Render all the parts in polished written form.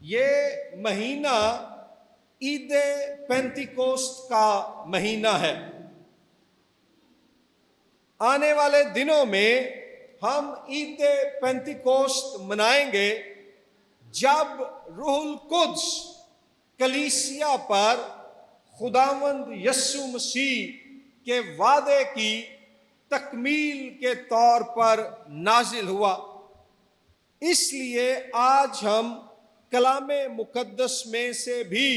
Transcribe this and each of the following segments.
یہ مہینہ عید پینتیکوسٹ کا مہینہ ہے۔ آنے والے دنوں میں ہم عید پینتیکوسٹ منائیں گے، جب روح القدس کلیسیا پر خداوند یسوع مسیح کے وعدے کی تکمیل کے طور پر نازل ہوا۔ اس لیے آج ہم کلام مقدس میں سے بھی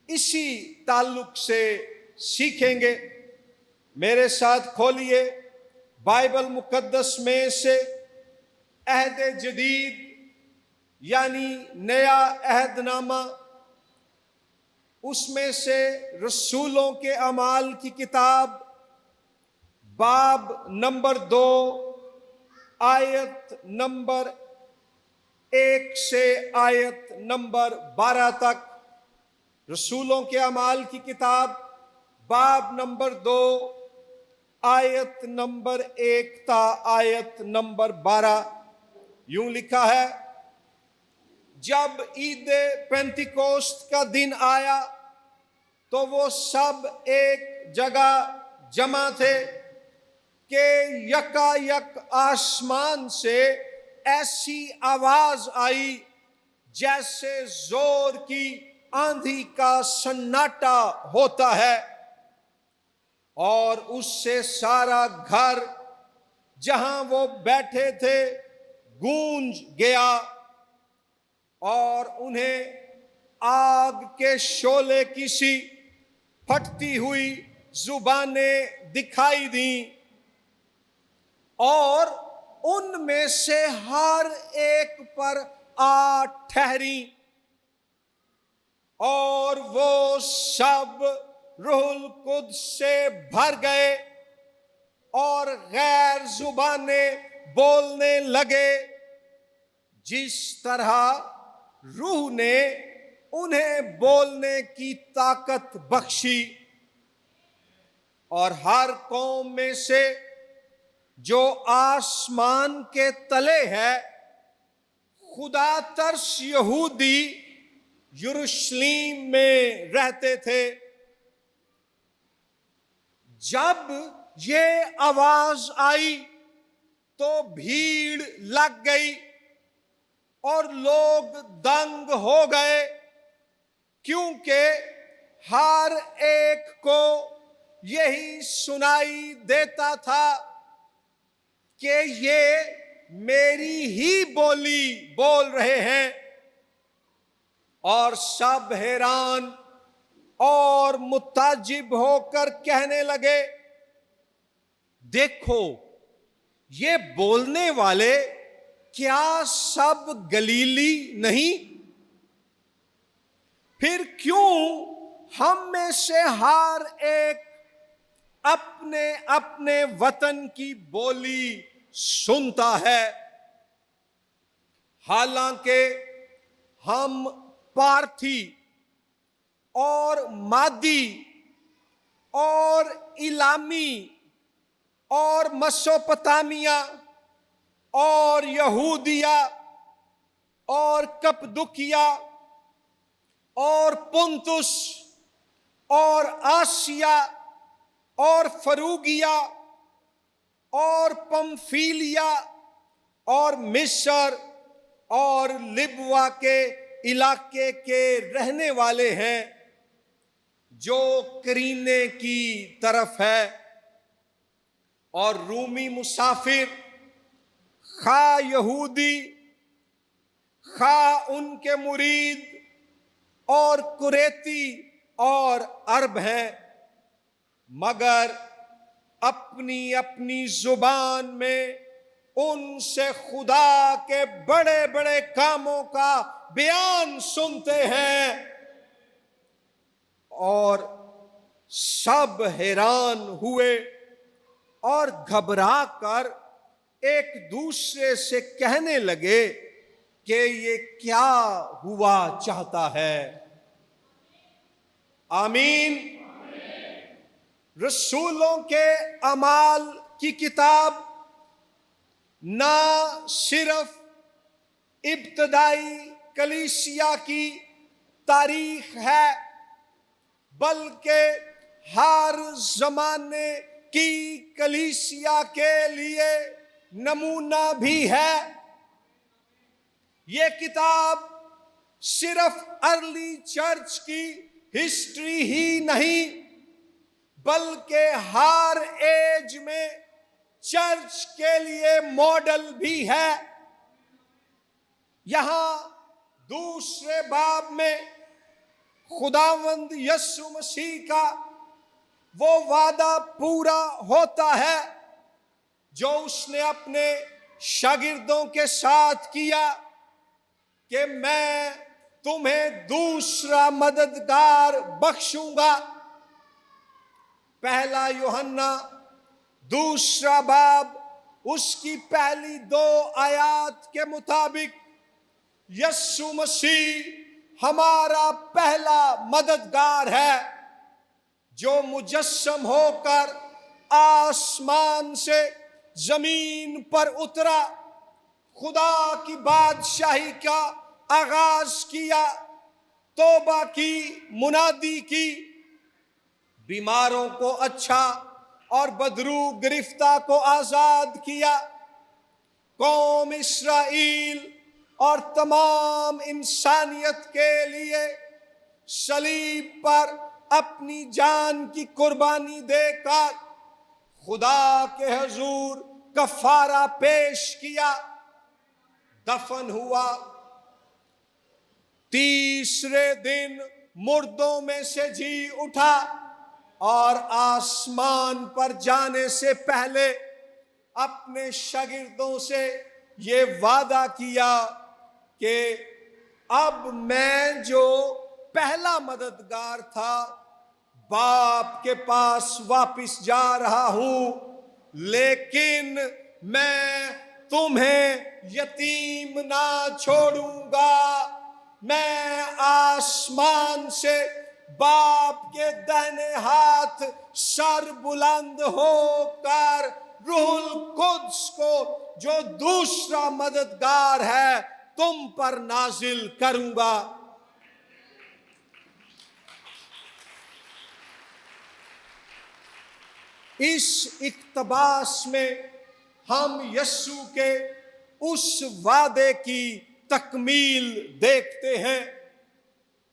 اسی تعلق سے سیکھیں گے۔ میرے ساتھ کھولیے بائبل مقدس میں سے عہد جدید یعنی نیا عہد نامہ، اس میں سے رسولوں کے اعمال کی کتاب باب نمبر 2 آیت نمبر 1 سے آیت نمبر 12 تک۔ رسولوں کے اعمال کی کتاب باب نمبر 2 آیت نمبر 1 تا آیت نمبر 12 یوں لکھا ہے: جب عید پینتیکوسٹ کا دن آیا تو وہ سب ایک جگہ جمع تھے کہ یکا یک آسمان سے ایسی آواز آئی جیسے زور کی آندھی کا سناٹا ہوتا ہے، اور اس سے سارا گھر جہاں وہ بیٹھے تھے گونج گیا، اور انہیں آگ کے شعلے کی سی پھٹتی ہوئی زبانیں دکھائی دیں، اور ان میں سے ہر ایک پر آ ٹھہری، اور وہ سب روح القدس سے بھر گئے اور غیر زبانیں بولنے لگے، جس طرح روح نے انہیں بولنے کی طاقت بخشی۔ اور ہر قوم میں سے جو آسمان کے تلے ہے خدا ترس یہودی یروشلیم میں رہتے تھے۔ جب یہ آواز آئی تو بھیڑ لگ گئی اور لوگ دنگ ہو گئے، کیونکہ ہر ایک کو یہی سنائی دیتا تھا کہ یہ میری ہی بولی بول رہے ہیں، اور سب حیران اور متعجب ہو کر کہنے لگے: دیکھو، یہ بولنے والے کیا سب گلیلی نہیں؟ پھر کیوں ہم میں سے ہر ایک اپنے اپنے وطن کی بولی سنتا ہے؟ حالانکہ ہم پارتھی اور مادی اور ایلامی اور مسوپتامیہ اور یہودیہ اور کپدوکیہ اور پنتس اور آسیا اور فروگیا اور پمفیلیا اور مصر اور لبوا کے علاقے کے رہنے والے ہیں، جو کرینے کی طرف ہے، اور رومی مسافر، خواہ یہودی خواہ ان کے مرید، اور کریتی اور عرب ہیں، مگر اپنی اپنی زبان میں ان سے خدا کے بڑے بڑے کاموں کا بیان سنتے ہیں۔ اور سب حیران ہوئے اور گھبرا کر ایک دوسرے سے کہنے لگے کہ یہ کیا ہوا چاہتا ہے؟ آمین۔ رسولوں کے اعمال کی کتاب نہ صرف ابتدائی کلیسیا کی تاریخ ہے بلکہ ہر زمانے کی کلیسیا کے لیے نمونہ بھی ہے۔ یہ کتاب صرف ارلی چرچ کی ہسٹری ہی نہیں بلکہ ہر ایج میں چرچ کے لیے ماڈل بھی ہے۔ یہاں دوسرے باب میں خداوند یسوع مسیح کا وہ وعدہ پورا ہوتا ہے جو اس نے اپنے شاگردوں کے ساتھ کیا کہ میں تمہیں دوسرا مددگار بخشوں گا۔ پہلا یوحنا دوسرا باب اس کی پہلی 2 آیات کے مطابق یسوع مسیح ہمارا پہلا مددگار ہے جو مجسم ہو کر آسمان سے زمین پر اترا، خدا کی بادشاہی کا آغاز کیا، توبہ کی، منادی کی، بیماروں کو اچھا اور بدرو گرفتہ کو آزاد کیا، قوم اسرائیل اور تمام انسانیت کے لیے صلیب پر اپنی جان کی قربانی دے کر خدا کے حضور کفارہ پیش کیا، دفن ہوا، تیسرے دن مردوں میں سے جی اٹھا اور آسمان پر جانے سے پہلے اپنے شاگردوں سے یہ وعدہ کیا کہ اب میں جو پہلا مددگار تھا باپ کے پاس واپس جا رہا ہوں، لیکن میں تمہیں یتیم نہ چھوڑوں گا، میں آسمان سے باپ کے دہنے ہاتھ سر بلند ہو کر روح القدس کو جو دوسرا مددگار ہے تم پر نازل کروں گا۔ اس اقتباس میں ہم یسوع کے اس وعدے کی تکمیل دیکھتے ہیں،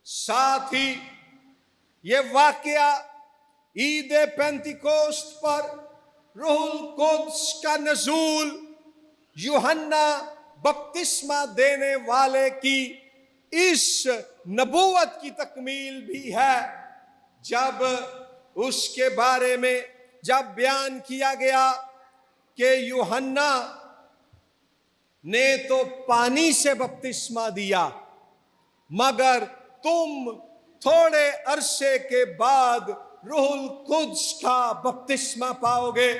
ساتھ ہی یہ واقعہ عید پینتیکوست پر روح القدس کا نزول، یوحنا بپتسمہ دینے والے کی اس نبوت کی تکمیل بھی ہے، جب اس کے بارے میں جب بیان کیا گیا کہ یوحنا نے تو پانی سے بپتسمہ دیا مگر تم تھوڑے عرصے کے بعد روح القدس کا بپتسمہ پاؤ گے۔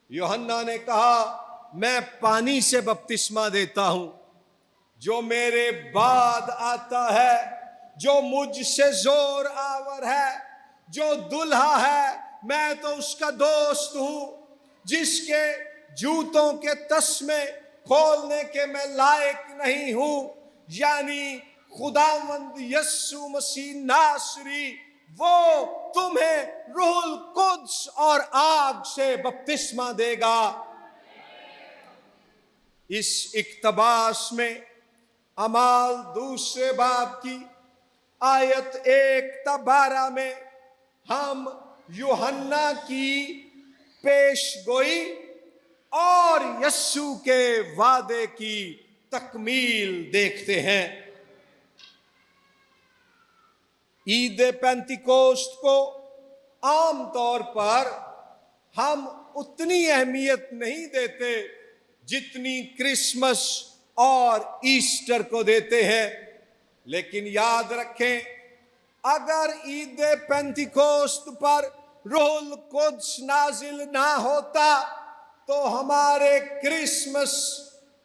یوحنا نے کہا میں پانی سے بپتسمہ دیتا ہوں، جو میرے بعد آتا ہے، جو مجھ سے زور آور ہے، جو دلہا ہے، میں تو اس کا دوست ہوں، جس کے جوتوں کے تسمے کھولنے کے میں لائق نہیں ہوں، یعنی خداوند یسوع مسیح ناصری، وہ تمہیں روح القدس اور آگ سے بپتسمہ دے گا۔ اس اقتباس میں اعمال دوسرے باب کی آیت 1-12 میں ہم یوحنا کی پیش گوئی اور یسوع کے وعدے کی تکمیل دیکھتے ہیں۔ عید پینتیکوست کو عام طور پر ہم اتنی اہمیت نہیں دیتے جتنی کرسمس اور ایسٹر کو دیتے ہیں، لیکن یاد رکھیں اگر عید پینتیکوست پر روح القدس نازل نہ ہوتا تو ہمارے کرسمس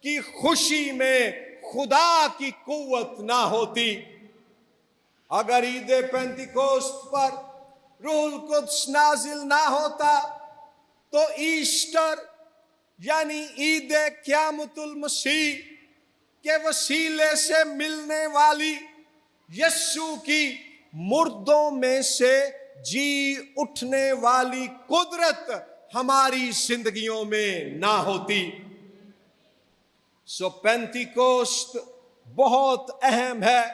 کی خوشی میں خدا کی قوت نہ ہوتی۔ اگر عید پینتیکوست پر روح القدس نازل نہ ہوتا تو ایسٹر یعنی عید قیامت المسیح کے وسیلے سے ملنے والی یسوع کی مردوں میں سے جی اٹھنے والی قدرت ہماری زندگیوں میں نہ ہوتی۔ سو پینتیکوست بہت اہم ہے۔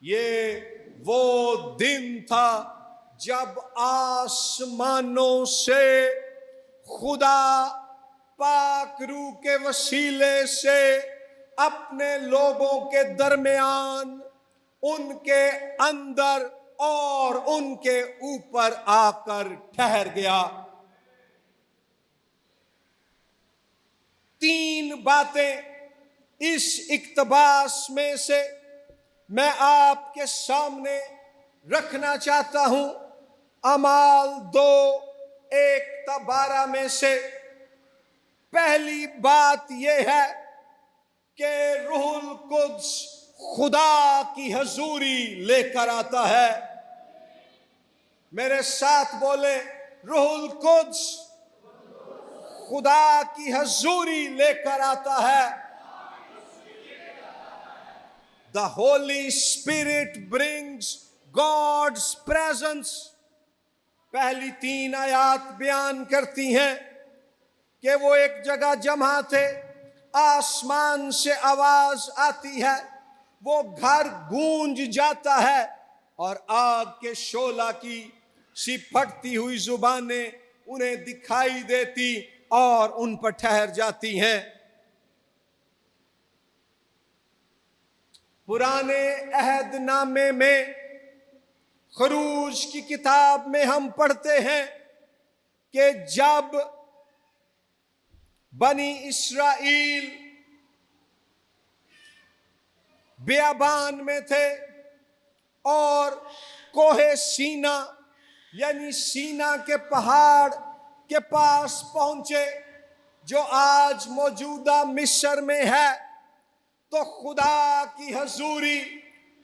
یہ وہ دن تھا جب آسمانوں سے خدا پاک روح کے وسیلے سے اپنے لوگوں کے درمیان، ان کے اندر اور ان کے اوپر آ کر ٹھہر گیا۔ تین باتیں اس اقتباس میں سے میں آپ کے سامنے رکھنا چاہتا ہوں۔ اعمال 2:1-12 میں سے پہلی بات یہ ہے کہ روح القدس خدا کی حضوری لے کر آتا ہے۔ میرے ساتھ بولیں، روح القدس خدا کی حضوری لے کر آتا ہے۔ The Holy Spirit brings God's presence۔ پہلی 3 آیات بیان کرتی ہیں کہ وہ ایک جگہ جمع تھے، آسمان سے آواز آتی ہے، وہ گھر گونج جاتا ہے اور آگ کے شعلہ کی سی پھٹتی ہوئی زبانیں انہیں دکھائی دیتی اور ان پر ٹھہر جاتی ہیں۔ پرانے عہد نامے میں خروج کی کتاب میں ہم پڑھتے ہیں کہ جب بنی اسرائیل بیابان میں تھے اور کوہ سینا یعنی سینا کے پہاڑ کے پاس پہنچے جو آج موجودہ مصر میں ہے، تو خدا کی حضوری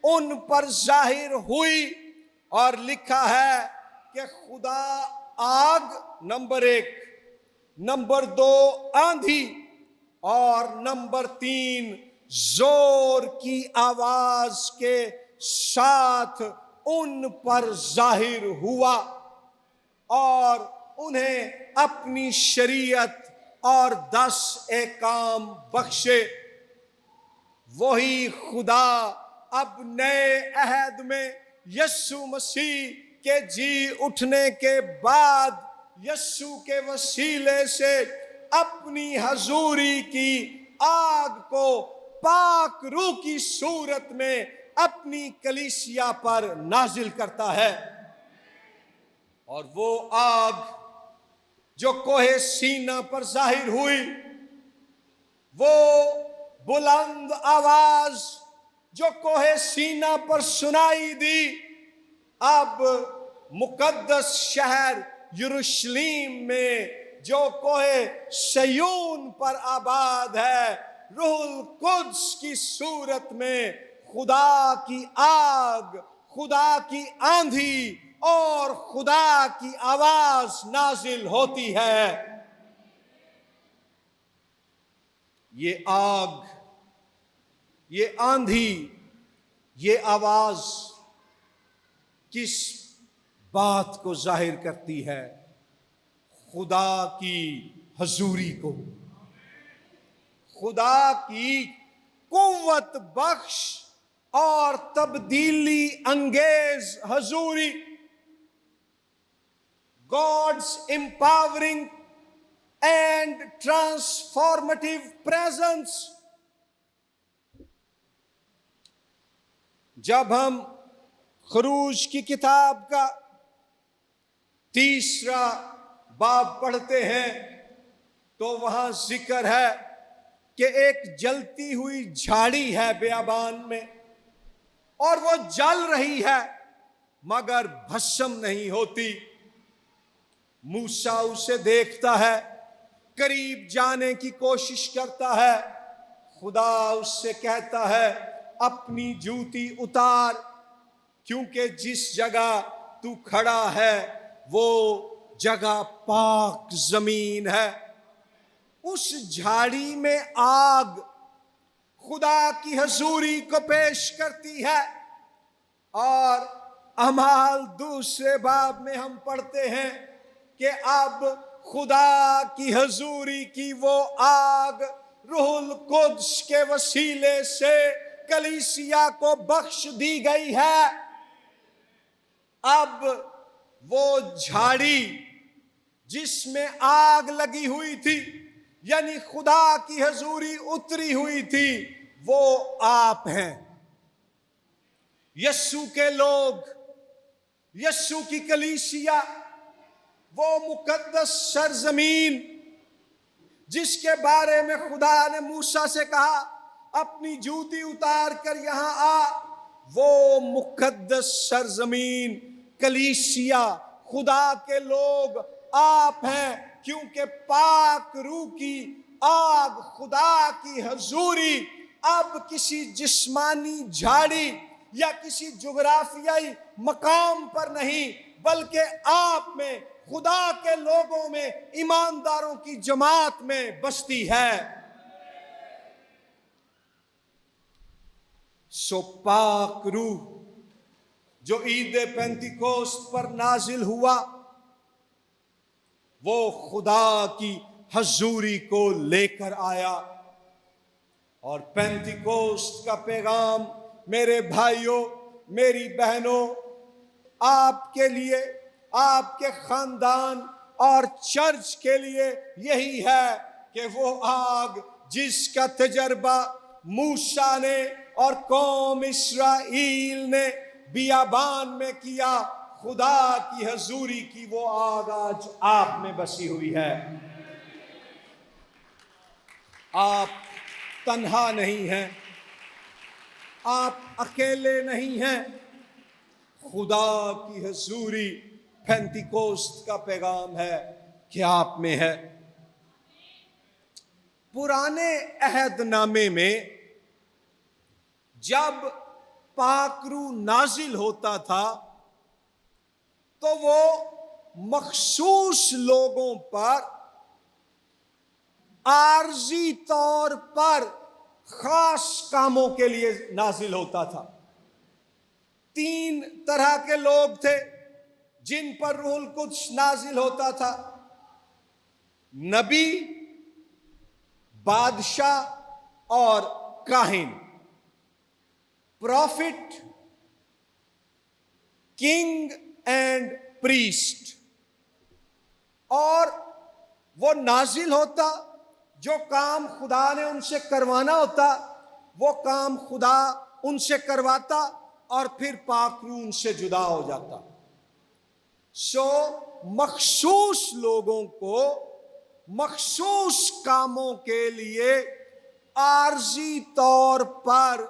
ان پر ظاہر ہوئی اور لکھا ہے کہ خدا آگ نمبر 1، نمبر 2 آندھی اور نمبر 3 زور کی آواز کے ساتھ ان پر ظاہر ہوا اور انہیں اپنی شریعت اور 10 احکام بخشے۔ وہی خدا اب نئے عہد میں یسوع مسیح کے جی اٹھنے کے بعد یسوع کے وسیلے سے اپنی حضوری کی آگ کو پاک روح کی صورت میں اپنی کلیسیا پر نازل کرتا ہے۔ اور وہ آگ جو کوہ سینا پر ظاہر ہوئی، وہ بلند آواز جو کوہ سینا پر سنائی دی، اب مقدس شہر یروشلیم میں جو کوہ سیون پر آباد ہے، روح القدس کی صورت میں خدا کی آگ، خدا کی آندھی اور خدا کی آواز نازل ہوتی ہے۔ یہ آگ، یہ آندھی، یہ آواز کس بات کو ظاہر کرتی ہے؟ خدا کی حضوری کو، خدا کی قوت بخش اور تبدیلی انگیز حضوری، God's empowering and transformative presence۔ جب ہم خروج کی کتاب کا 3 باب پڑھتے ہیں تو وہاں ذکر ہے کہ ایک جلتی ہوئی جھاڑی ہے بیابان میں اور وہ جل رہی ہے مگر بھسم نہیں ہوتی۔ موسیٰ اسے دیکھتا ہے، قریب جانے کی کوشش کرتا ہے، خدا اس سے کہتا ہے اپنی جوتی اتار، کیونکہ جس جگہ تو کھڑا ہے وہ جگہ پاک زمین ہے۔ اس جھاڑی میں آگ خدا کی حضوری کو پیش کرتی ہے۔ اور اعمال دوسرے باب میں ہم پڑھتے ہیں کہ اب خدا کی حضوری کی وہ آگ روح القدس کے وسیلے سے کلیسیا کو بخش دی گئی ہے۔ اب وہ جھاڑی جس میں آگ لگی ہوئی تھی، یعنی خدا کی حضوری اتری ہوئی تھی، وہ آپ ہیں، یسوع کے لوگ، یسوع کی کلیسیا، وہ مقدس سرزمین جس کے بارے میں خدا نے موسیٰ سے کہا اپنی جوتی اتار کر یہاں آ، وہ مقدس سرزمین کلیسیا، خدا کے لوگ آپ ہیں، کیونکہ پاک روح کی آگ، خدا کی حضوری اب کسی جسمانی جھاڑی یا کسی جغرافیائی مقام پر نہیں، بلکہ آپ میں، خدا کے لوگوں میں، ایمانداروں کی جماعت میں بستی ہے۔ سو پاک روح جو عید پینتیکوست پر نازل ہوا، وہ خدا کی حضوری کو لے کر آیا۔ اور پینتیکوست کا پیغام میرے بھائیوں، میری بہنوں، آپ کے لیے، آپ کے خاندان اور چرچ کے لیے یہی ہے کہ وہ آگ جس کا تجربہ موسیٰ نے اور قوم اسرائیل نے بیابان میں کیا، خدا کی حضوری کی وہ آگ آج آپ میں بسی ہوئی ہے۔ آپ تنہا نہیں ہیں، آپ اکیلے نہیں ہیں، خدا کی حضوری پینتیکوست کا پیغام ہے کہ آپ میں ہے۔ پرانے عہد نامے میں جب پاک روح نازل ہوتا تھا تو وہ مخصوص لوگوں پر عارضی طور پر خاص کاموں کے لیے نازل ہوتا تھا۔ 3 طرح کے لوگ تھے جن پر روح القدس نازل ہوتا تھا: نبی، بادشاہ اور کاہن، پروفٹ، کنگ اینڈ پریسٹ۔ اور وہ نازل ہوتا، جو کام خدا نے ان سے کروانا ہوتا وہ کام خدا ان سے کرواتا، اور پھر پاک روح ان سے جدا ہو جاتا۔ سو مخصوص لوگوں کو مخصوص کاموں کے لیے عارضی طور پر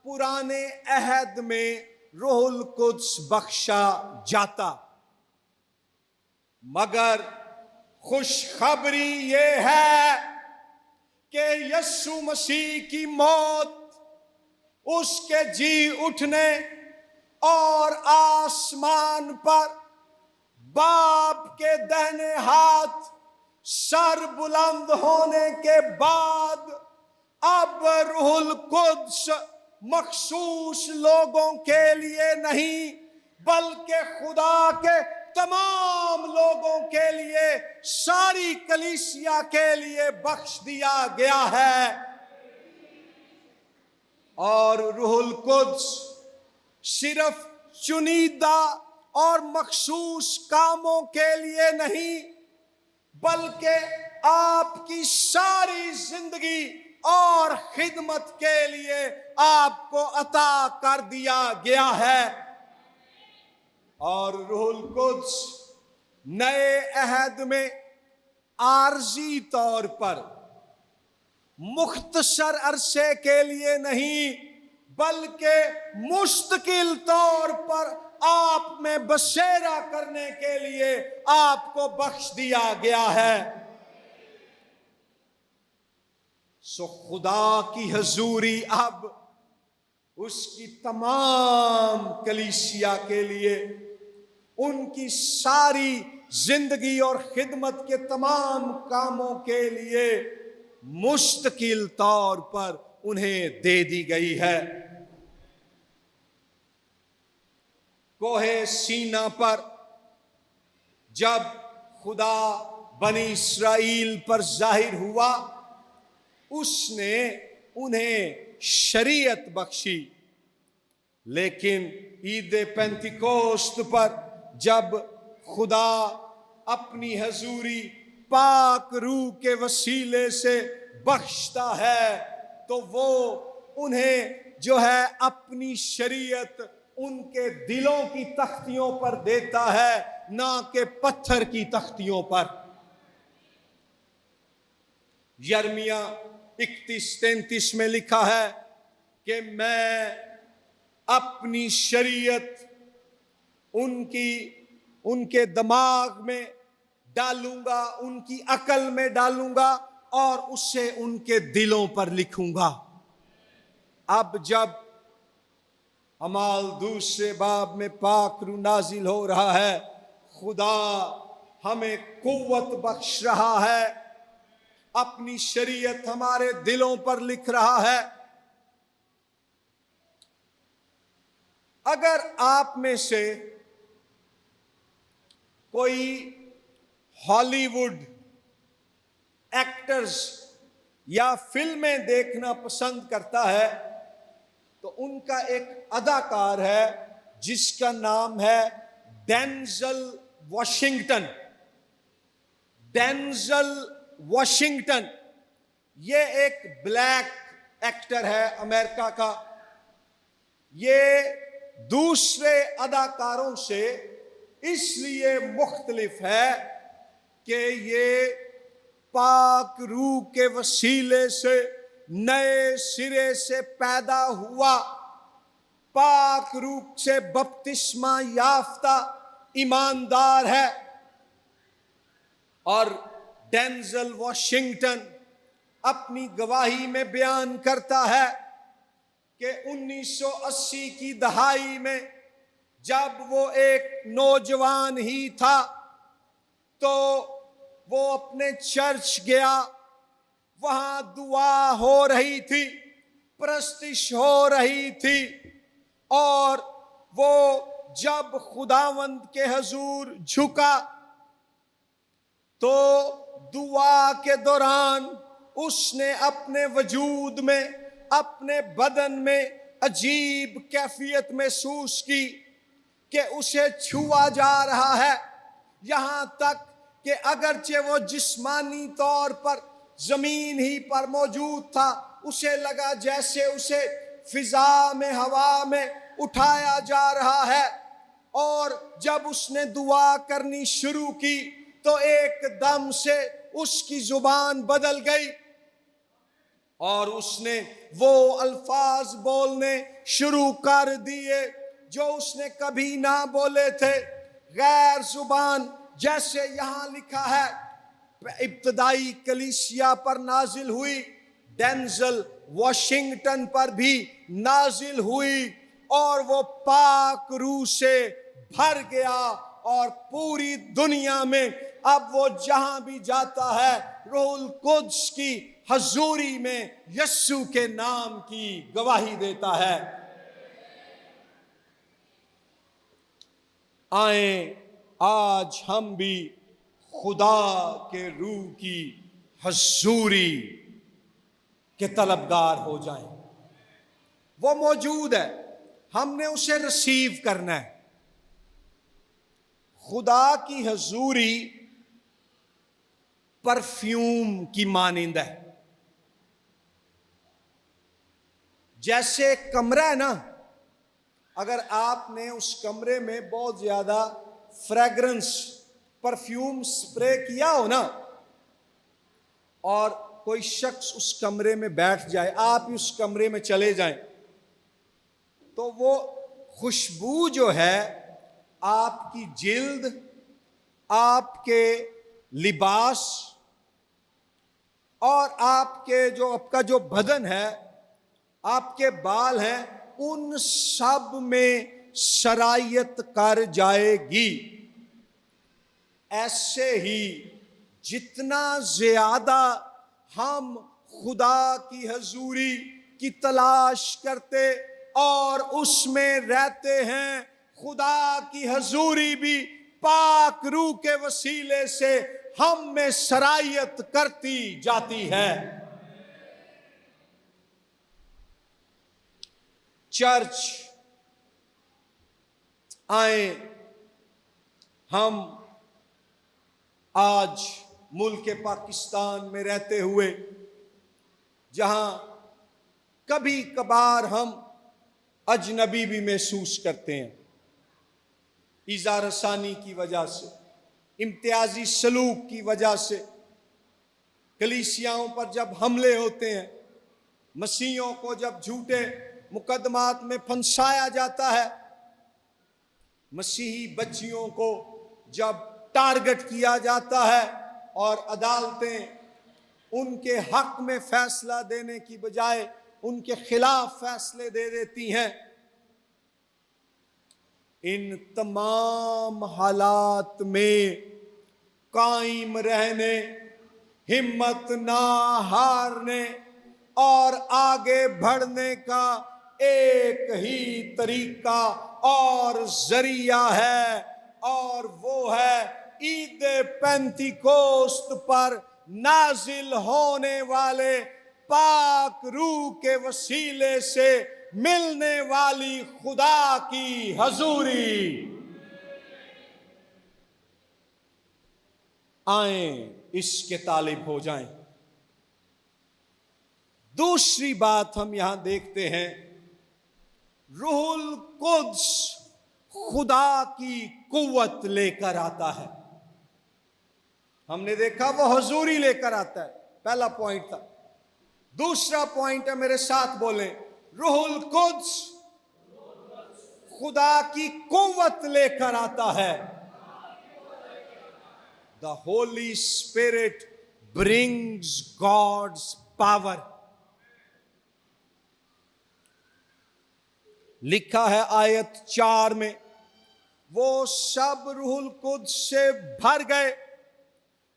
پرانے عہد میں روح القدس بخشا جاتا، مگر خوشخبری یہ ہے کہ یسوع مسیح کی موت، اس کے جی اٹھنے اور آسمان پر باپ کے دہنے ہاتھ سر بلند ہونے کے بعد اب روح القدس مخصوص لوگوں کے لیے نہیں بلکہ خدا کے تمام لوگوں کے لیے، ساری کلیسیا کے لیے بخش دیا گیا ہے۔ اور روح القدس صرف چنیدہ اور مخصوص کاموں کے لیے نہیں بلکہ آپ کی ساری زندگی اور خدمت کے لیے آپ کو عطا کر دیا گیا ہے۔ اور روح القدس نئے عہد میں عارضی طور پر مختصر عرصے کے لیے نہیں بلکہ مستقل طور پر آپ میں بسیرا کرنے کے لیے آپ کو بخش دیا گیا ہے۔ سو خدا کی حضوری اب اس کی تمام کلیسیا کے لیے، ان کی ساری زندگی اور خدمت کے تمام کاموں کے لیے مستقل طور پر انہیں دے دی گئی ہے۔ کوہ سینا پر جب خدا بنی اسرائیل پر ظاہر ہوا، اس نے انہیں شریعت بخشی، لیکن عید پینتیکوست پر جب خدا اپنی حضوری پاک روح کے وسیلے سے بخشتا ہے تو وہ انہیں جو ہے اپنی شریعت ان کے دلوں کی تختیوں پر دیتا ہے، نہ کہ پتھر کی تختیوں پر۔ یرمیہ 31-33 میں لکھا ہے کہ میں اپنی شریعت ان کے دماغ میں ڈالوں گا، ان کی عقل میں ڈالوں گا اور اسے ان کے دلوں پر لکھوں گا۔ اب جب اعمال 2 باب میں پاک روح نازل ہو رہا ہے، خدا ہمیں قوت بخش رہا ہے، اپنی شریعت ہمارے دلوں پر لکھ رہا ہے۔ اگر آپ میں سے کوئی ہالی ووڈ ایکٹرز یا فلمیں دیکھنا پسند کرتا ہے تو ان کا ایک اداکار ہے جس کا نام ہے ڈینزل واشنگٹن۔ ڈینزل واشنگٹن یہ ایک بلیک ایکٹر ہے امریکہ کا۔ یہ دوسرے اداکاروں سے اس لیے مختلف ہے کہ یہ پاک روح کے وسیلے سے نئے سرے سے پیدا ہوا، پاک روح سے بپتسمہ یافتہ ایماندار ہے۔ اور ڈینزل واشنگٹن اپنی گواہی میں بیان کرتا ہے کہ 1980 کی دہائی میں جب وہ ایک نوجوان ہی تھا تو وہ اپنے چرچ گیا، وہاں دعا ہو رہی تھی، پرستش ہو رہی تھی، اور وہ جب خداوند کے حضور جھکا تو دعا کے دوران اس نے اپنے وجود میں، اپنے بدن میں عجیب کیفیت محسوس کی کہ اسے چھوا جا رہا ہے، یہاں تک کہ اگرچہ وہ جسمانی طور پر زمین ہی پر موجود تھا، اسے لگا جیسے اسے فضا میں، ہوا میں اٹھایا جا رہا ہے۔ اور جب اس نے دعا کرنی شروع کی تو ایک دم سے اس کی زبان بدل گئی اور اس نے وہ الفاظ بولنے شروع کر دیے جو اس نے کبھی نہ بولے تھے، غیر زبان، جیسے یہاں لکھا ہے ابتدائی کلیسیا پر نازل ہوئی، ڈینزل واشنگٹن پر بھی نازل ہوئی، اور وہ پاک روح سے بھر گیا، اور پوری دنیا میں اب وہ جہاں بھی جاتا ہے روح القدس کی حضوری میں یسوع کے نام کی گواہی دیتا ہے۔ آئیں آج ہم بھی خدا کے روح کی حضوری کے طلبگار ہو جائیں۔ وہ موجود ہے، ہم نے اسے ریسیو کرنا ہے۔ خدا کی حضوری پرفیوم کی مانند ہے۔ جیسے ایک کمرہ ہے نا، اگر آپ نے اس کمرے میں بہت زیادہ فریگرنس پرفیوم سپرے کیا ہو نا، اور کوئی شخص اس کمرے میں بیٹھ جائے، آپ اس کمرے میں چلے جائیں، تو وہ خوشبو جو ہے آپ کی جلد، آپ کے لباس اور آپ کا جو بدن ہے، آپ کے بال ہیں، ان سب میں سرایت کر جائے گی۔ ایسے ہی جتنا زیادہ ہم خدا کی حضوری کی تلاش کرتے اور اس میں رہتے ہیں، خدا کی حضوری بھی پاک روح کے وسیلے سے ہم میں سرایت کرتی جاتی ہے۔ چرچ آئیں، ہم آج ملک پاکستان میں رہتے ہوئے جہاں کبھی کبھار ہم اجنبی بھی محسوس کرتے ہیں، ایذا رسانی کی وجہ سے، امتیازی سلوک کی وجہ سے، کلیسیاؤں پر جب حملے ہوتے ہیں، مسیحیوں کو جب جھوٹے مقدمات میں پھنسایا جاتا ہے، مسیحی بچیوں کو جب ٹارگٹ کیا جاتا ہے اور عدالتیں ان کے حق میں فیصلہ دینے کی بجائے ان کے خلاف فیصلے دے دیتی ہیں، ان تمام حالات میں قائم رہنے، ہمت نہ ہارنے اور آگے بڑھنے کا ایک ہی طریقہ اور ذریعہ ہے، اور وہ ہے عید پینتیکوست پر نازل ہونے والے پاک روح کے وسیلے سے ملنے والی خدا کی حضوری۔ آئیں اس کے طالب ہو جائیں۔ دوسری بات ہم یہاں دیکھتے ہیں، روح القدس خدا کی قوت لے کر آتا ہے۔ ہم نے دیکھا وہ حضوری لے کر آتا ہے، پہلا پوائنٹ تھا۔ دوسرا پوائنٹ ہے، میرے ساتھ بولیں، روح القدس خدا کی قوت لے کر آتا ہے۔ The Holy Spirit brings God's power۔ لکھا ہے آیت 4 میں، وہ سب روح القدس سے بھر گئے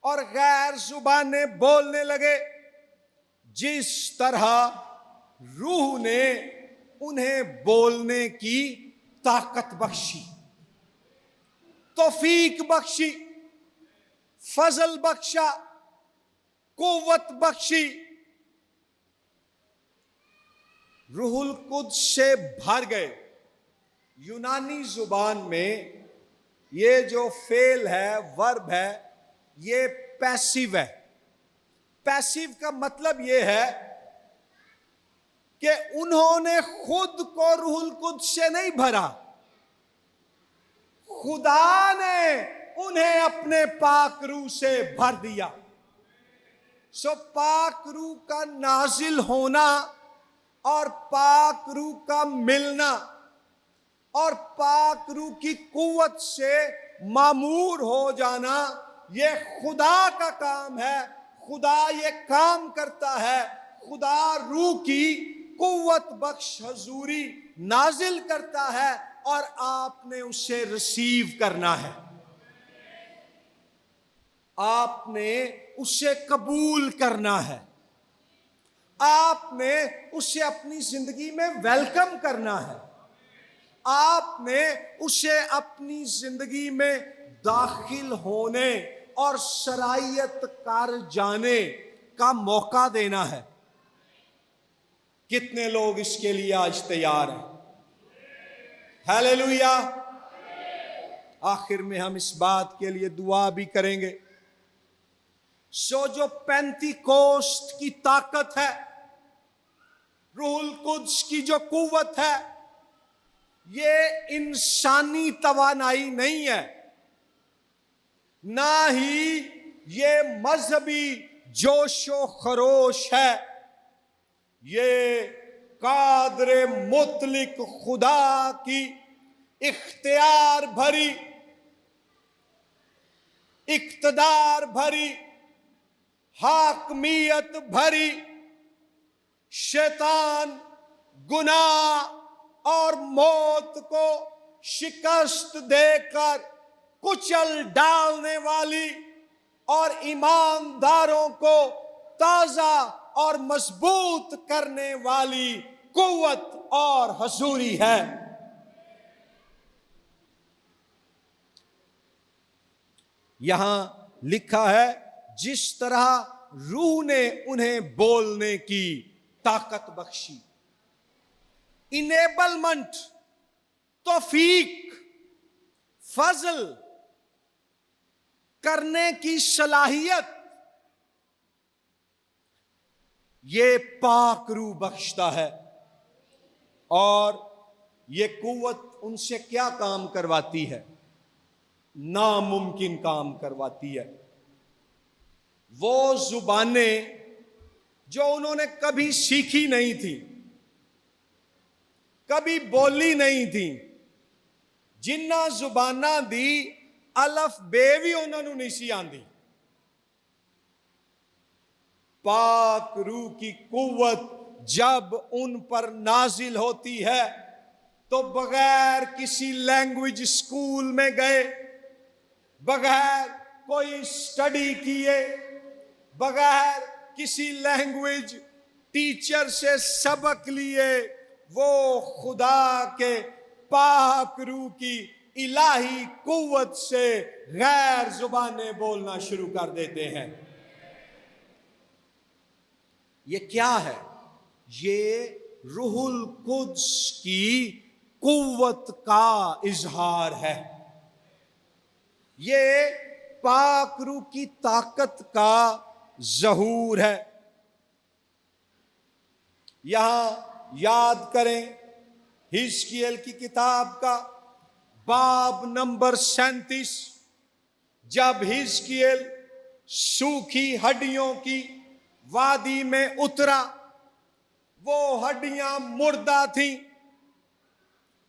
اور غیر زبانیں بولنے لگے، جس طرح روح نے انہیں بولنے کی طاقت بخشی، توفیق بخشی، فضل بخشا، قوت بخشی۔ روح القدس سے بھر گئے، یونانی زبان میں یہ جو فعل ہے، ورب ہے، یہ پیسیو ہے۔ پیسیو کا مطلب یہ ہے کہ انہوں نے خود کو روح القدس سے نہیں بھرا، خدا نے انہیں اپنے پاک روح سے بھر دیا۔ سو پاک روح کا نازل ہونا اور پاک روح کا ملنا اور پاک روح کی قوت سے معمور ہو جانا، یہ خدا کا کام ہے۔ خدا یہ کام کرتا ہے، خدا روح کی قوت بخش حضوری نازل کرتا ہے اور آپ نے اسے ریسیو کرنا ہے، آپ نے اسے قبول کرنا ہے، آپ نے اسے اپنی زندگی میں ویلکم کرنا ہے، آپ نے اسے اپنی زندگی میں داخل ہونے اور سرایت کر جانے کا موقع دینا ہے۔ کتنے لوگ اس کے لیے آج تیار ہیں؟ ہیلیلویا۔ آخر میں ہم اس بات کے لیے دعا بھی کریں گے۔ سو جو پینتیکوست کی طاقت ہے، روح القدس کی جو قوت ہے، یہ انسانی توانائی نہیں ہے، نہ ہی یہ مذہبی جوش و خروش ہے، یہ قادر مطلق خدا کی اختیار بھری، اقتدار بھری، حاکمیت بھری، شیطان، گناہ اور موت کو شکست دے کر کچل ڈالنے والی اور ایمانداروں کو تازہ اور مضبوط کرنے والی قوت اور حضوری ہے۔ یہاں لکھا ہے جس طرح روح نے انہیں بولنے کی طاقت بخشی، انیبلمنٹ، توفیق، فضل کرنے کی صلاحیت، یہ پاک روح بخشتا ہے۔ اور یہ قوت ان سے کیا کام کرواتی ہے؟ ناممکن کام کرواتی ہے۔ وہ زبانیں جو انہوں نے کبھی سیکھی نہیں تھی، کبھی بولی نہیں تھی، جنہ زباناں دی الف بے بھی انہوں نے نہیں سی آندی، پاک روح کی قوت جب ان پر نازل ہوتی ہے تو بغیر کسی لینگویج اسکول میں گئے، بغیر کوئی اسٹڈی کیے، بغیر کسی لینگویج ٹیچر سے سبق لیے، وہ خدا کے پاک روح کی الہی قوت سے غیر زبانیں بولنا شروع کر دیتے ہیں۔ یہ کیا ہے؟ یہ روح القدس کی قوت کا اظہار ہے، یہ پاک روح کی طاقت کا ظہور ہے۔ یہاں یاد کریں حزقییل کی کتاب کا باب نمبر 37، جب حزقییل سوکھی ہڈیوں کی وادی میں اترا، وہ ہڈیاں مردہ تھیں،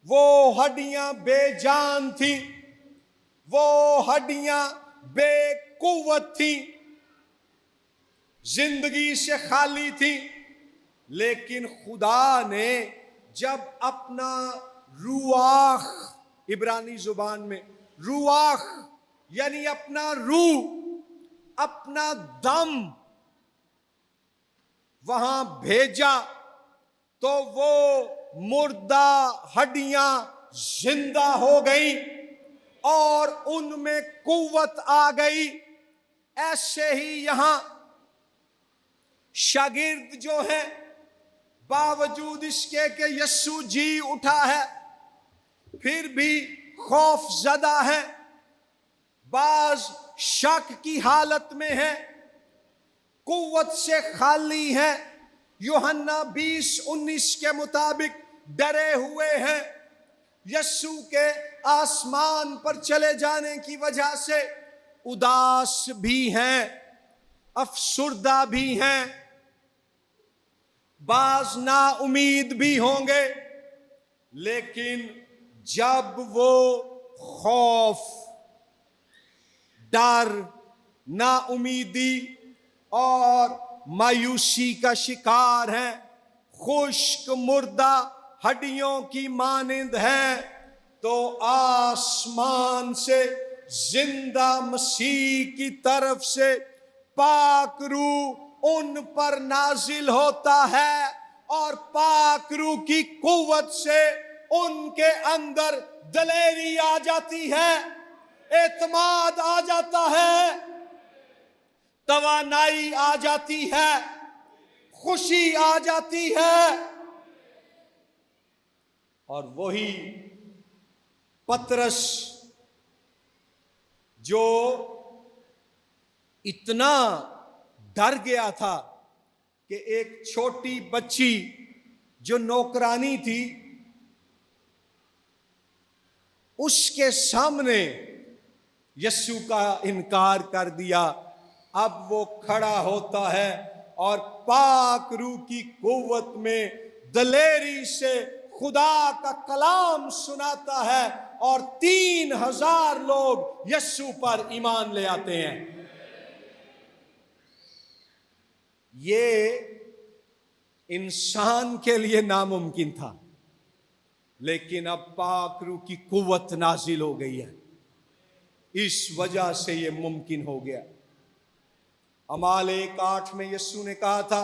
وہ ہڈیاں بے جان تھیں، وہ ہڈیاں بے قوت تھیں، زندگی سے خالی تھیں، لیکن خدا نے جب اپنا رواخ، عبرانی زبان میں رواخ یعنی اپنا روح، اپنا دم وہاں بھیجا تو وہ مردہ ہڈیاں زندہ ہو گئیں اور ان میں قوت آ گئی۔ ایسے ہی یہاں شاگرد جو ہیں، باوجود اس کے کہ یسوع جی اٹھا ہے، پھر بھی خوف زدہ ہیں، بعض شک کی حالت میں ہیں، قوت سے خالی ہیں، یوحنا 20:19 کے مطابق ڈرے ہوئے ہیں، یسوع کے آسمان پر چلے جانے کی وجہ سے اداس بھی ہیں، افسردہ بھی ہیں، بعض نا امید بھی ہوں گے، لیکن جب وہ خوف، ڈر، نا امیدی اور مایوسی کا شکار ہیں، خشک مردہ ہڈیوں کی مانند ہیں، تو آسمان سے زندہ مسیح کی طرف سے پاک روح ان پر نازل ہوتا ہے، اور پاک روح کی قوت سے ان کے اندر دلیری آ جاتی ہے، اعتماد آ جاتا ہے، توانائی آ جاتی ہے، خوشی آ جاتی ہے۔ اور وہی پطرس جو اتنا ڈر گیا تھا کہ ایک چھوٹی بچی جو نوکرانی تھی، اس کے سامنے یسوع کا انکار کر دیا، اب وہ کھڑا ہوتا ہے اور پاک روح کی قوت میں دلیری سے خدا کا کلام سناتا ہے، اور 3000 لوگ یسوع پر ایمان لے آتے ہیں۔ یہ انسان کے لیے ناممکن تھا، لیکن اب پاک روح کی قوت نازل ہو گئی ہے، اس وجہ سے یہ ممکن ہو گیا۔ اعمال 1:8 میں یسوع نے کہا تھا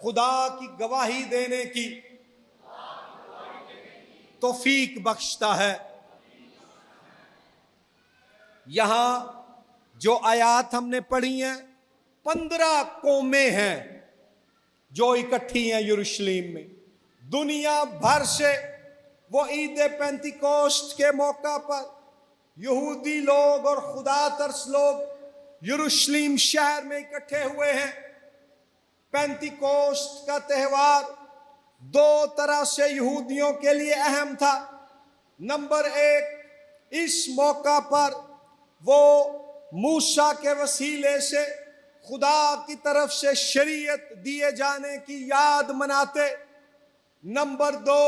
خدا کی گواہی دینے کی توفیق بخشتا ہے۔ یہاں جو آیات ہم نے پڑھی ہیں 15 قومیں ہیں جو اکٹھی ہیں یروشلم میں، دنیا بھر سے وہ عید پینتیکوسٹ کے موقع پر یہودی لوگ اور خدا ترس لوگ یروشلم شہر میں اکٹھے ہوئے ہیں۔ پینتیکوسٹ کا تہوار 2 طرح سے یہودیوں کے لیے اہم تھا۔ نمبر 1، اس موقع پر وہ موسیٰ کے وسیلے سے خدا کی طرف سے شریعت دیے جانے کی یاد مناتے۔ نمبر 2،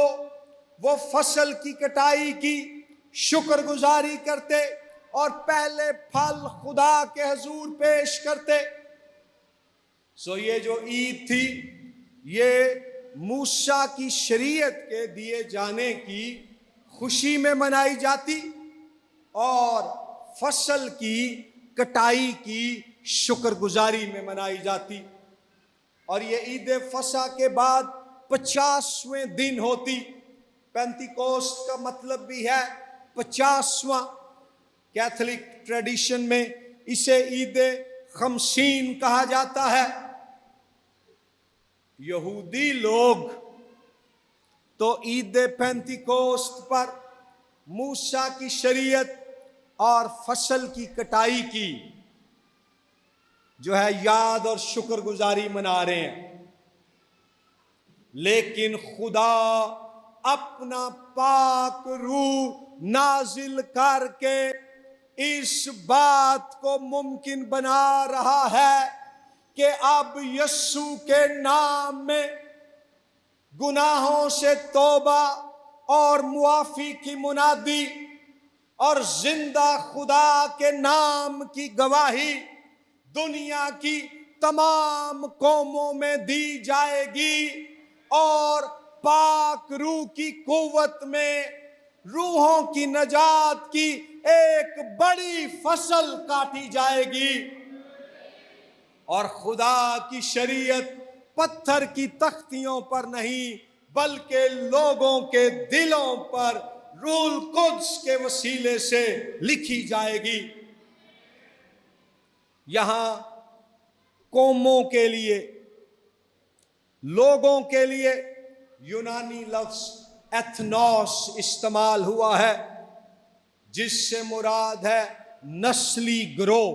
وہ فصل کی کٹائی کی شکر گزاری کرتے اور پہلے پھل خدا کے حضور پیش کرتے۔ یہ جو عید تھی یہ موسیٰ کی شریعت کے دیے جانے کی خوشی میں منائی جاتی اور فصل کی کٹائی کی شکر گزاری میں منائی جاتی، اور یہ عید فصح کے بعد 50ویں دن ہوتی۔ پینتیکوسٹ کا مطلب بھی ہے 50واں۔ کیتھولک ٹریڈیشن میں اسے عید خمسین کہا جاتا ہے۔ یہودی لوگ تو عید پینتیکوسٹ پر موسیٰ کی شریعت اور فصل کی کٹائی کی جو ہے یاد اور شکر گزاری منا رہے ہیں، لیکن خدا اپنا پاک روح نازل کر کے اس بات کو ممکن بنا رہا ہے کہ اب یسوع کے نام میں گناہوں سے توبہ اور معافی کی منادی اور زندہ خدا کے نام کی گواہی دنیا کی تمام قوموں میں دی جائے گی، اور پاک روح کی قوت میں روحوں کی نجات کی ایک بڑی فصل کاٹی جائے گی، اور خدا کی شریعت پتھر کی تختیوں پر نہیں بلکہ لوگوں کے دلوں پر روح القدس کے وسیلے سے لکھی جائے گی۔ یہاں قوموں کے لیے، لوگوں کے لیے یونانی لفظ ایتھنوس استعمال ہوا ہے، جس سے مراد ہے نسلی گروہ،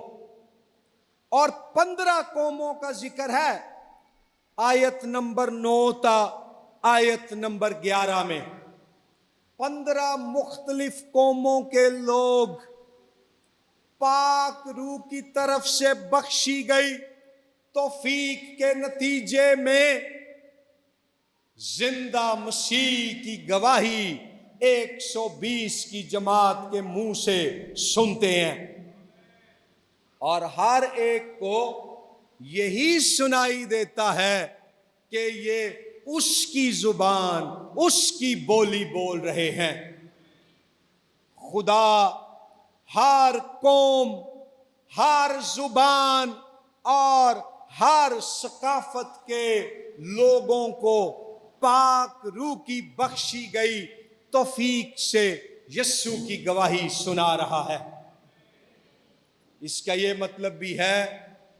اور 15 قوموں کا ذکر ہے آیت نمبر 9 تا آیت نمبر 11 میں۔ 15 مختلف قوموں کے لوگ پاک روح کی طرف سے بخشی گئی توفیق کے نتیجے میں زندہ مسیح کی گواہی 120 کی جماعت کے منہ سے سنتے ہیں، اور ہر ایک کو یہی سنائی دیتا ہے کہ یہ اس کی زبان، اس کی بولی بول رہے ہیں۔ خدا ہر قوم، ہر زبان اور ہر ثقافت کے لوگوں کو پاک روح کی بخشی گئی توفیق سے یسوع کی گواہی سنا رہا ہے۔ اس کا یہ مطلب بھی ہے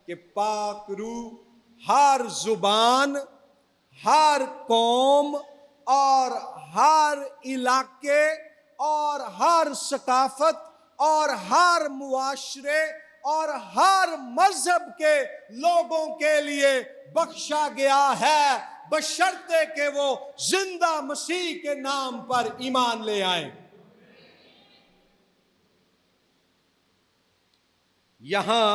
کہ پاک روح ہر زبان، ہر قوم اور ہر علاقے اور ہر ثقافت اور ہر معاشرے اور ہر مذہب کے لوگوں کے لیے بخشا گیا ہے، بشرطے کہ وہ زندہ مسیح کے نام پر ایمان لے آئیں۔ یہاں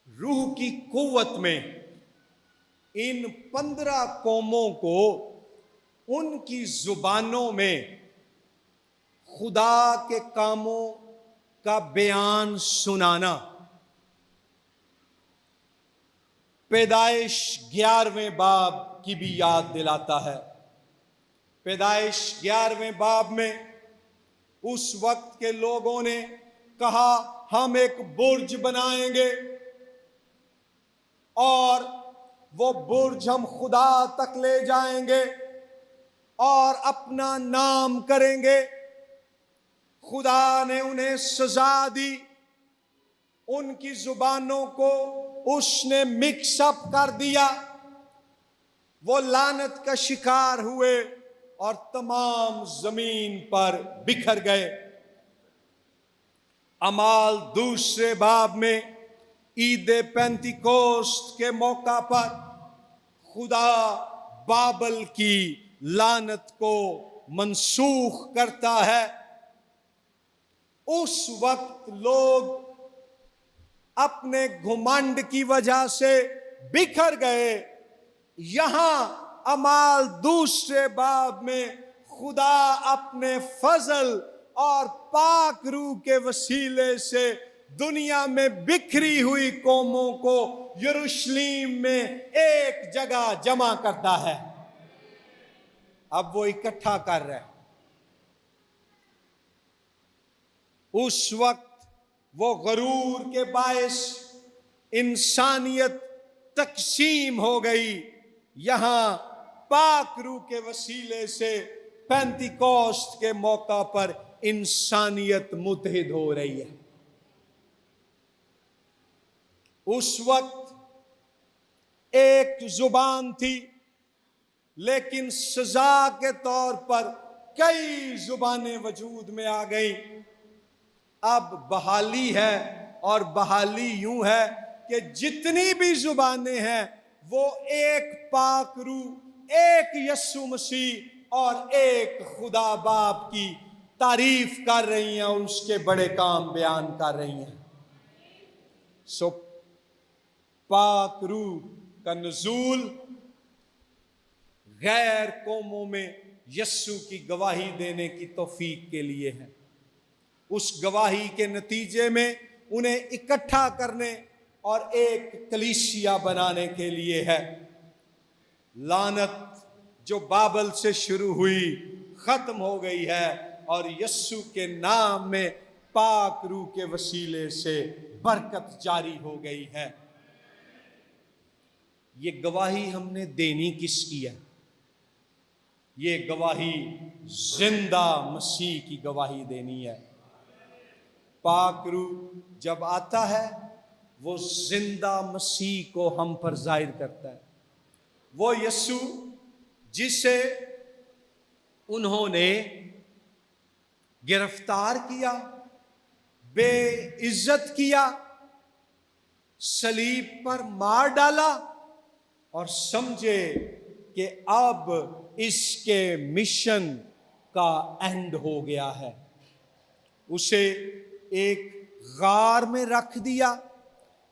روح کی قوت میں ان 15 قوموں کو ان کی زبانوں میں خدا کے کاموں کا بیان سنانا۔ پیدائش 11ویں باب کی بھی یاد دلاتا ہے۔ پیدائش 11ویں باب میں اس وقت کے لوگوں نے کہا ہم ایک برج بنائیں گے اور وہ برج ہم خدا تک لے جائیں گے اور اپنا نام کریں گے۔ خدا نے انہیں سزا دی، ان کی زبانوں کو اس نے مکس اپ کر دیا، وہ لعنت کا شکار ہوئے اور تمام زمین پر بکھر گئے۔ اعمال دوسرے باب میں عید پینتیکوسٹ کے موقع پر خدا بابل کی لعنت کو منسوخ کرتا ہے۔ اس وقت لوگ اپنے گھمنڈ کی وجہ سے بکھر گئے۔ یہاں اعمال دوسرے باب میں خدا اپنے فضل اور پاک روح کے وسیلے سے دنیا میں بکھری ہوئی قوموں کو یروشلم میں ایک جگہ جمع کرتا ہے۔ اب وہ اکٹھا کر رہے ہیں۔ اس وقت وہ غرور کے باعث انسانیت تقسیم ہو گئی، یہاں پاک روح کے وسیلے سے پینتیکوسٹ کے موقع پر انسانیت متحد ہو رہی ہے۔ اس وقت ایک زبان تھی، لیکن سزا کے طور پر کئی زبانیں وجود میں آ گئیں۔ اب بحالی ہے، اور بحالی یوں ہے کہ جتنی بھی زبانیں ہیں وہ ایک پاک روح، ایک یسوع مسیح اور ایک خدا باپ کی تعریف کر رہی ہیں اور اس کے بڑے کام بیان کر رہی ہیں۔ سو پاک روح کا نزول غیر قوموں میں یسوع کی گواہی دینے کی توفیق کے لیے ہے۔ اس گواہی کے نتیجے میں انہیں اکٹھا کرنے اور ایک کلیسیا بنانے کے لیے ہے۔ لعنت جو بابل سے شروع ہوئی ختم ہو گئی ہے، اور یسوع کے نام میں پاک روح کے وسیلے سے برکت جاری ہو گئی ہے۔ یہ گواہی ہم نے دینی کس کی ہے؟ یہ گواہی زندہ مسیح کی گواہی دینی ہے۔ پاک روح جب آتا ہے وہ زندہ مسیح کو ہم پر ظاہر کرتا ہے۔ وہ یسوع جسے انہوں نے گرفتار کیا، بے عزت کیا، صلیب پر مار ڈالا، اور سمجھے کہ اب اس کے مشن کا اینڈ ہو گیا ہے، اسے ایک غار میں رکھ دیا،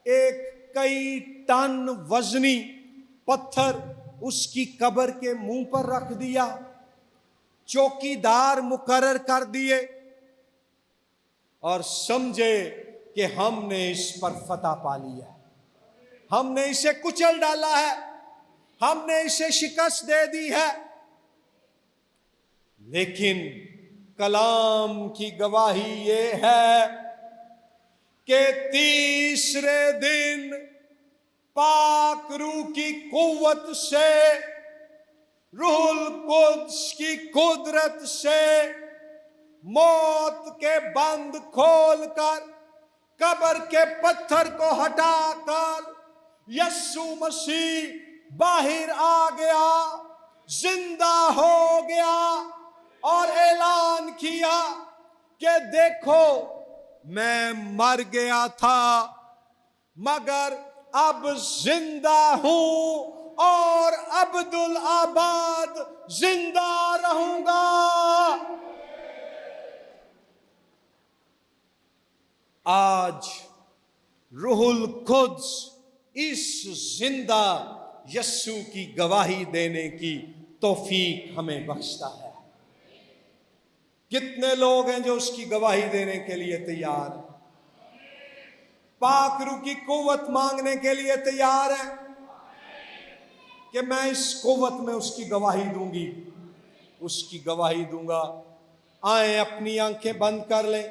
ایک کئی ٹن وزنی پتھر اس کی قبر کے منہ پر رکھ دیا، چوکیدار مقرر کر دیے، اور سمجھے کہ ہم نے اس پر فتح پا لی ہے، ہم نے اسے کچل ڈالا ہے، ہم نے اسے شکست دے دی ہے۔ لیکن کلام کی گواہی یہ ہے کہ تیسرے دن پاک روح کی قوت سے، روح القدس کی قدرت سے، موت کے بند کھول کر، قبر کے پتھر کو ہٹا کر یسوع مسیح باہر آ گیا، زندہ ہو گیا، اور اعلان کیا کہ دیکھو میں مر گیا تھا مگر اب زندہ ہوں اور ابدالآباد زندہ رہوں گا۔ آج روح القدس اس زندہ یسوع کی گواہی دینے کی توفیق ہمیں بخشتا ہے۔ کتنے لوگ ہیں جو اس کی گواہی دینے کے لیے تیار ہیں؟ پاک روح کی قوت مانگنے کے لیے تیار ہیں کہ میں اس قوت میں اس کی گواہی دوں گی، اس کی گواہی دوں گا۔ آئیں اپنی آنکھیں بند کر لیں،